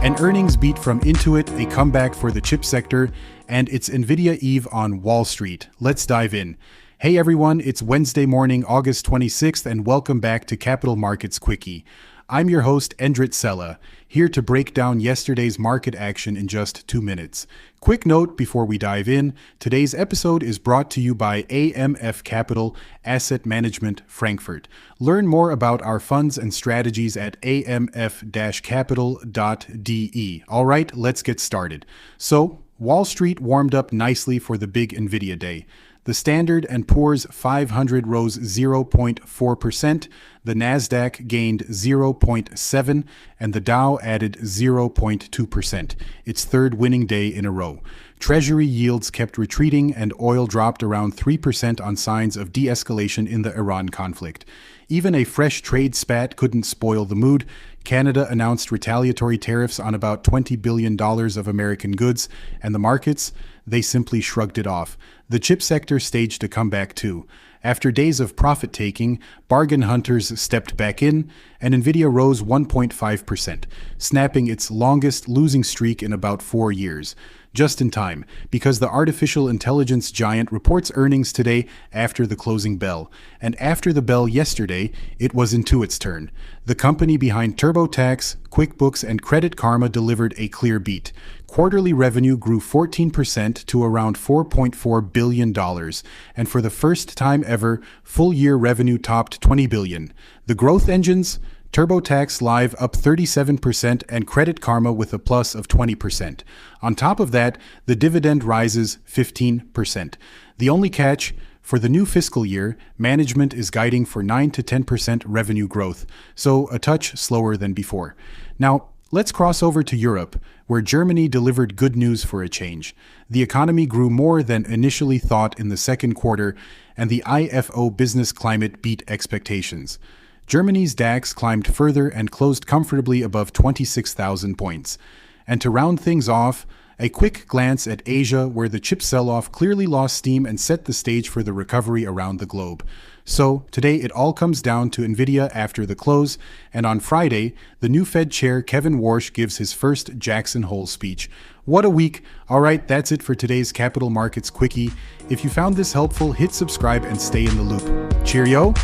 An earnings beat from Intuit, a comeback for the chip sector, and it's Nvidia Eve on Wall Street. Let's dive in. Hey everyone, it's Wednesday morning, August 26th, and welcome back to Capital Markets Quickie. I'm your host, Endrit Sella, here to break down yesterday's market action in just 2 minutes. Quick note before we dive in, today's episode is brought to you by AMF Capital Asset Management Frankfurt. Learn more about our funds and strategies at amf-capital.de. All right, let's get started. So, Wall Street warmed up nicely for the big Nvidia day. The Standard & Poor's 500 rose 0.4%, the Nasdaq gained 0.7%, and the Dow added 0.2%, its third winning day in a row. Treasury yields kept retreating and oil dropped around 3% on signs of de-escalation in the Iran conflict. Even a fresh trade spat couldn't spoil the mood. Canada announced retaliatory tariffs on about $20 billion of American goods, and the markets, they simply shrugged it off. The chip sector staged a comeback too. After days of profit-taking, bargain hunters stepped back in, and Nvidia rose 1.5%, snapping its longest losing streak in about 4 years. Just in time, because the artificial intelligence giant reports earnings today after the closing bell. And after the bell yesterday, it was Intuit's turn. The company behind TurboTax, QuickBooks, and Credit Karma delivered a clear beat. Quarterly revenue grew 14% to around $4.4 billion, and for the first time ever, full-year revenue topped $20 billion. The growth engines? TurboTax Live up 37% and Credit Karma with a plus of 20%. On top of that, the dividend rises 15%. The only catch? For the new fiscal year, management is guiding for 9 to 10% revenue growth, so a touch slower than before. Now, let's cross over to Europe, where Germany delivered good news for a change. The economy grew more than initially thought in the second quarter, and the IFO business climate beat expectations. Germany's DAX climbed further and closed comfortably above 26,000 points. And to round things off, a quick glance at Asia, where the chip sell-off clearly lost steam and set the stage for the recovery around the globe. So, today it all comes down to Nvidia after the close, and on Friday, the new Fed chair Kevin Warsh gives his first Jackson Hole speech. What a week! Alright, that's it for today's Capital Markets Quickie. If you found this helpful, hit subscribe and stay in the loop. Cheerio!